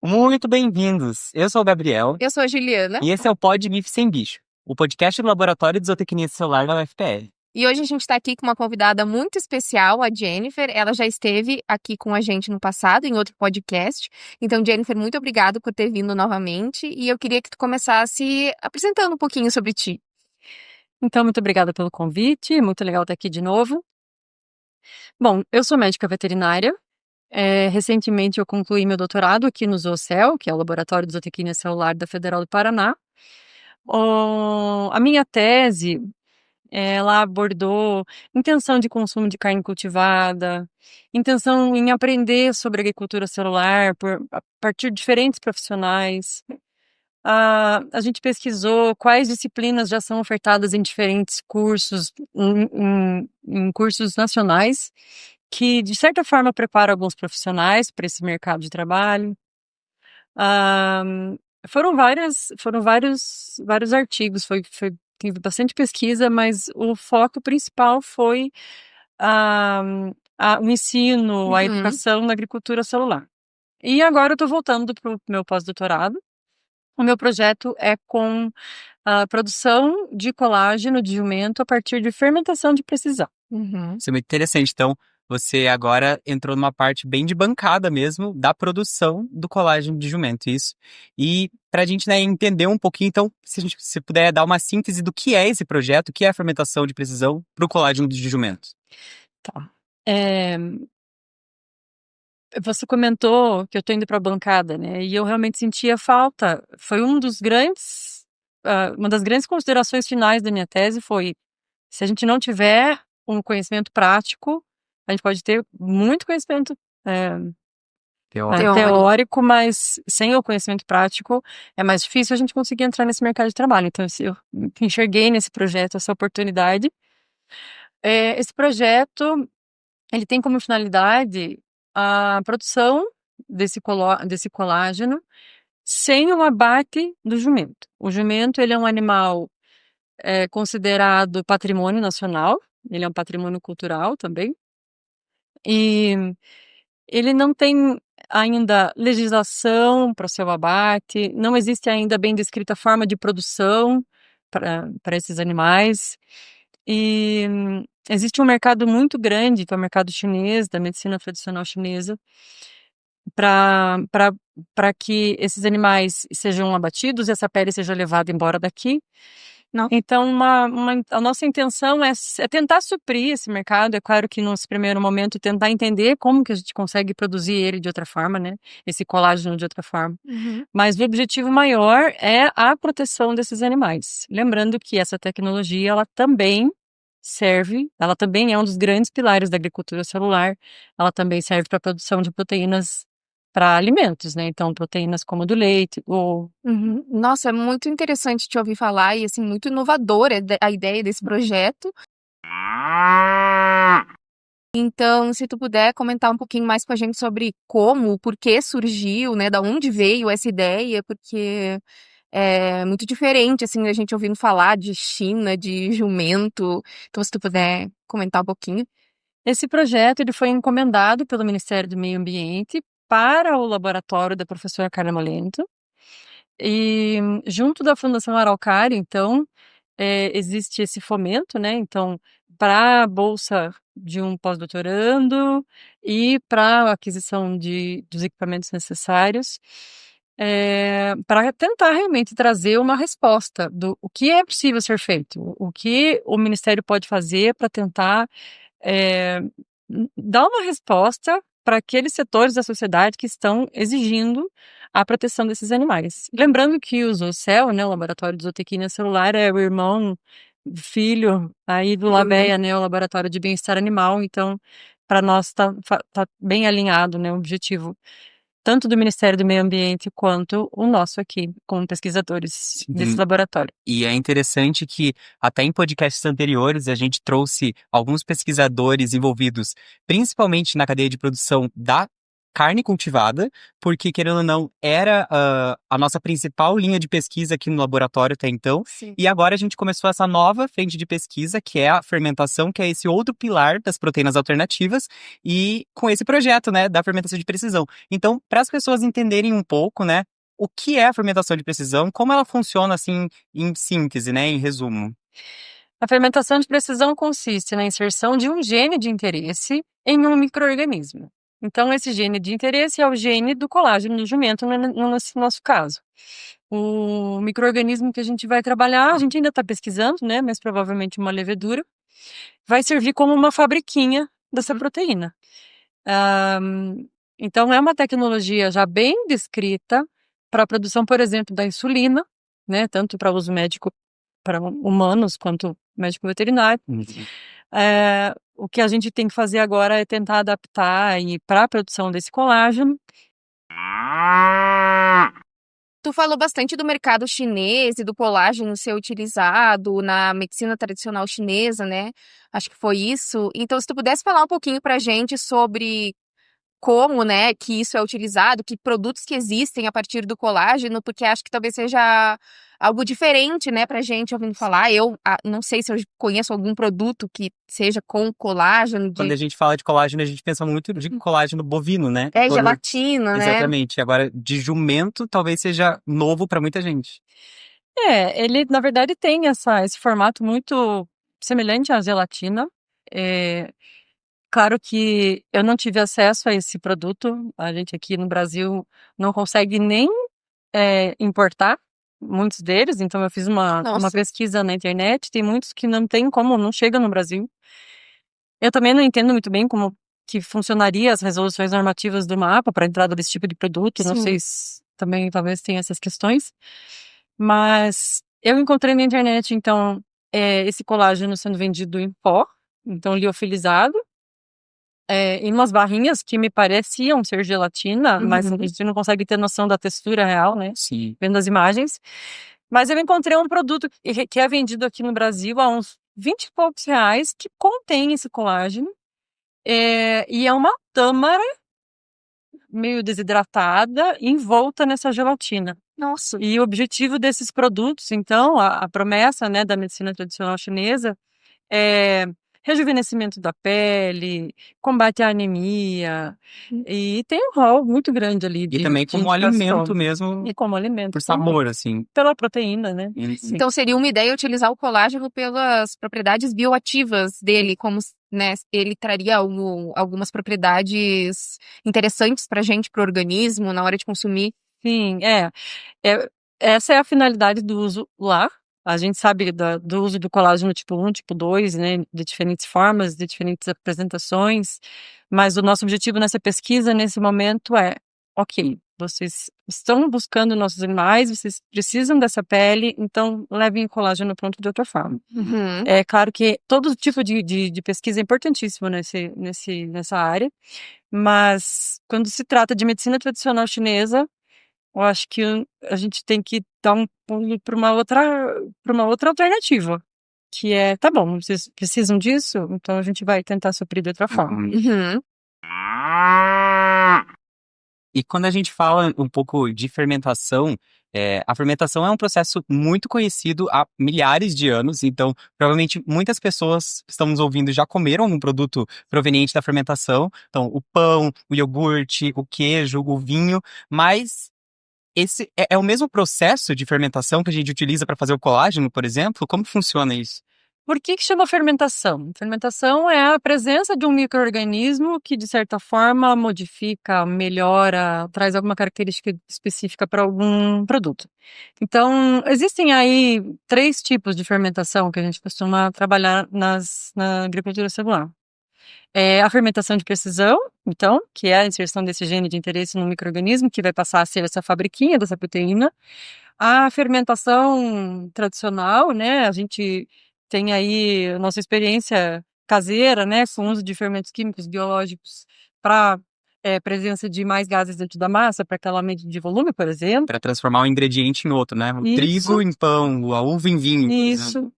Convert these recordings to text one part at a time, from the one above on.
Muito bem-vindos! Eu sou o Gabriel Eu sou a Juliana e esse é o Pod MIF Sem Bicho, o podcast do Laboratório de Zootecnia Celular da UFPR. e hoje a gente está aqui com uma convidada muito especial, a Jennifer. Ela já esteve aqui com a gente no passado, em outro podcast. Então, Jennifer, muito obrigada por ter vindo novamente e eu queria que tu começasse apresentando um pouquinho sobre ti. Então, muito obrigada pelo convite, muito legal estar aqui de novo. Bom, eu sou médica veterinária. Recentemente eu concluí meu doutorado aqui no Zoocel, que é o Laboratório de Zootecnia Celular da Federal do Paraná. A minha tese, ela abordou intenção de consumo de carne cultivada, intenção em aprender sobre agricultura celular a partir de diferentes profissionais. A gente pesquisou quais disciplinas já são ofertadas em diferentes cursos, em cursos nacionais, que de certa forma preparam alguns profissionais para esse mercado de trabalho. Ah, foram vários artigos, teve bastante pesquisa, mas o foco principal foi ah, o ensino, a educação na agricultura celular. E agora eu estou voltando para o meu pós-doutorado. O meu projeto é com a produção de colágeno de jumento a partir de fermentação de precisão. Isso é muito interessante. Então, você agora entrou numa parte bem de bancada mesmo da produção do colágeno de jumento, isso. E para a gente, entender um pouquinho, então, se puder dar uma síntese do que é esse projeto, o que é a fermentação de precisão para o colágeno de jumento. Tá. Você comentou que eu estou indo para a bancada, né? E eu realmente sentia falta. Foi uma das grandes considerações finais da minha tese foi: se a gente não tiver um conhecimento prático, a gente pode ter muito conhecimento teórico, mas sem o conhecimento prático é mais difícil a gente conseguir entrar nesse mercado de trabalho. Então, eu enxerguei nesse projeto essa oportunidade. Esse projeto, ele tem como finalidade a produção desse colágeno sem o abate do jumento. O jumento, ele é um animal considerado patrimônio nacional, ele é um patrimônio cultural também, e ele não tem ainda legislação para o seu abate, não existe ainda bem descrita a forma de produção para esses animais, e existe um mercado muito grande, que é o mercado chinês, da medicina tradicional chinesa, para que esses animais sejam abatidos e essa pele seja levada embora daqui. Não. Então, a nossa intenção é tentar suprir esse mercado. É claro que, nesse primeiro momento, tentar entender como que a gente consegue produzir ele de outra forma, né? Esse colágeno de outra forma. Mas o objetivo maior é a proteção desses animais. Lembrando que essa tecnologia, ela também é um dos grandes pilares da agricultura celular. Ela também serve para a produção de proteínas para alimentos, né? Então, proteínas como a do leite, ou... Nossa, é muito interessante te ouvir falar e, assim, muito inovadora a ideia desse projeto. Então, se tu puder comentar um pouquinho mais com a gente sobre como, por que surgiu, né? Da onde veio essa ideia, porque é muito diferente, assim, a gente ouvindo falar de China, de jumento. Então, se tu puder comentar um pouquinho. Esse projeto, ele foi encomendado pelo Ministério do Meio Ambiente para o laboratório da professora Carla Molento, e junto da Fundação Araucária, então, existe esse fomento, né? Então, para a bolsa de um pós-doutorando e para a aquisição dos equipamentos necessários, para tentar realmente trazer uma resposta do o que é possível ser feito, o que o Ministério pode fazer para tentar dar uma resposta para aqueles setores da sociedade que estão exigindo a proteção desses animais. Lembrando que o Zoocel, né, o Laboratório de Zootecnia Celular, é o irmão, filho aí do LABEA, né, o Laboratório de Bem-Estar Animal. Então, para nós tá bem alinhado, né, o objetivo tanto do Ministério do Meio Ambiente quanto o nosso aqui, como pesquisadores desse laboratório. E é interessante que, até em podcasts anteriores, a gente trouxe alguns pesquisadores envolvidos, principalmente na cadeia de produção da carne cultivada, porque, querendo ou não, era a nossa principal linha de pesquisa aqui no laboratório até então. Sim. E agora a gente começou essa nova frente de pesquisa, que é a fermentação, que é esse outro pilar das proteínas alternativas, e com esse projeto, né, da fermentação de precisão. Então, para as pessoas entenderem um pouco, né, o que é a fermentação de precisão, como ela funciona, assim, em síntese, né, em resumo. A fermentação de precisão consiste na inserção de um gene de interesse em um micro-organismo. Então, esse gene de interesse é o gene do colágeno do jumento, no nosso caso. O micro-organismo que a gente vai trabalhar, a gente ainda está pesquisando, né? Mas provavelmente uma levedura, vai servir como uma fabriquinha dessa proteína. Então, é uma tecnologia já bem descrita para a produção, por exemplo, da insulina, né? Tanto para uso médico para humanos quanto médico veterinário. O que a gente tem que fazer agora é tentar adaptar para a produção desse colágeno. Tu falou bastante do mercado chinês e do colágeno ser utilizado na medicina tradicional chinesa, né? Acho que foi isso. Então, se tu pudesse falar um pouquinho pra gente sobre como, né, que isso é utilizado, que produtos que existem a partir do colágeno, porque acho que talvez seja algo diferente, né, pra gente ouvindo falar. Eu não sei se eu conheço algum produto que seja com colágeno. Quando a gente fala de colágeno, a gente pensa muito de colágeno bovino, né? Gelatina, né? Exatamente. Agora, de jumento, talvez seja novo para muita gente. Ele, na verdade, tem esse formato muito semelhante à gelatina. Claro que eu não tive acesso a esse produto. A gente aqui no Brasil não consegue nem importar muitos deles. Então eu fiz uma pesquisa na internet. Tem muitos que não tem como, não chega no Brasil. Eu também não entendo muito bem como que funcionaria as resoluções normativas do mapa para entrada desse tipo de produto. Não sei se também talvez tenha essas questões. Mas eu encontrei na internet, então, esse colágeno sendo vendido em pó, então liofilizado, em umas barrinhas que me pareciam ser gelatina, mas a gente não consegue ter noção da textura real, né? Sim. Vendo as imagens. Mas eu encontrei um produto que é vendido aqui no Brasil a uns 20 e poucos reais, que contém esse colágeno. E é uma tâmara meio desidratada, envolta nessa gelatina. Nossa. E o objetivo desses produtos, então, a promessa, né, da medicina tradicional chinesa é rejuvenescimento da pele, combate à anemia, e tem um rol muito grande ali de E também como alimento mesmo, e como alimento, por sabor, assim. pela proteína, né? Então seria uma ideia utilizar o colágeno pelas propriedades bioativas dele, como, né, ele traria algumas propriedades interessantes pra gente, pro organismo, na hora de consumir. Sim, essa é a finalidade do uso lá. A gente sabe do uso do colágeno tipo 1, tipo 2, né, de diferentes formas, de diferentes apresentações, mas o nosso objetivo nessa pesquisa, nesse momento, ok, vocês estão buscando nossos animais, vocês precisam dessa pele, então levem o colágeno pronto de outra forma. É claro que todo tipo de pesquisa é importantíssimo nessa área, mas quando se trata de medicina tradicional chinesa, eu acho que a gente tem que dar um pulo para uma outra alternativa, que tá bom, vocês precisam disso, então a gente vai tentar suprir de outra forma. E quando a gente fala um pouco de fermentação, a fermentação é um processo muito conhecido há milhares de anos, então provavelmente muitas pessoas que estão nos ouvindo já comeram algum produto proveniente da fermentação, então o pão, o iogurte, o queijo, o vinho, mas esse é o mesmo processo de fermentação que a gente utiliza para fazer o colágeno, por exemplo? Como funciona isso? Por que chama fermentação? Fermentação é a presença de um micro-organismo que, de certa forma, modifica, melhora, traz alguma característica específica para algum produto. Então, existem aí 3 tipos de fermentação que a gente costuma trabalhar na agricultura celular. A fermentação de precisão, então, que é a inserção desse gene de interesse no micro-organismo, que vai passar a ser essa fabriquinha dessa proteína. A fermentação tradicional, né, a gente tem aí a nossa experiência caseira, né, com o uso de fermentos químicos biológicos para presença de mais gases dentro da massa, para aquela medida de volume, por exemplo. Para transformar um ingrediente em outro, né? O trigo em pão, a uva em vinho. Isso.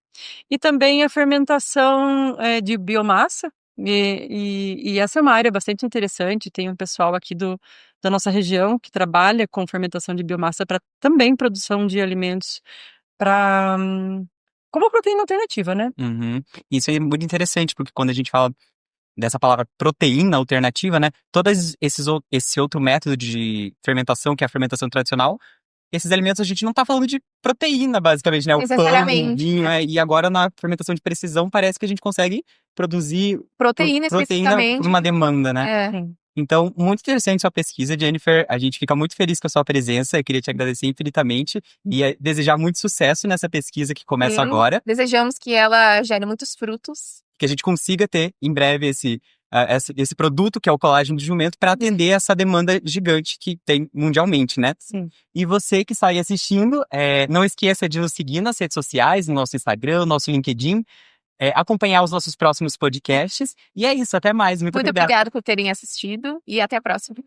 E também a fermentação de biomassa, E essa é uma área bastante interessante. Tem um pessoal aqui da nossa região que trabalha com fermentação de biomassa para também produção de alimentos para como proteína alternativa, né? Uhum. Isso é muito interessante, porque quando a gente fala dessa palavra proteína alternativa, né? Esse outro método de fermentação, que é a fermentação tradicional, esses alimentos a gente não tá falando de proteína, basicamente, né? O pão, o Necessariamente. vinho, e agora na fermentação de precisão parece que a gente consegue produzir Proteína proteína por especificamente. uma demanda, né? É. Sim. Então, muito interessante sua pesquisa, Jennifer. A gente fica muito feliz com a sua presença. Eu queria te agradecer infinitamente e desejar muito sucesso nessa pesquisa que começa Sim. agora. Desejamos que ela gere muitos frutos. Que a gente consiga ter em breve esse produto que é o colágeno de jumento para atender essa demanda gigante que tem mundialmente, né? Sim. E você que está aí assistindo, não esqueça de nos seguir nas redes sociais, no nosso Instagram, no nosso LinkedIn, acompanhar os nossos próximos podcasts. E é isso, até mais. Muito obrigado. Muito obrigada por terem assistido e até a próxima.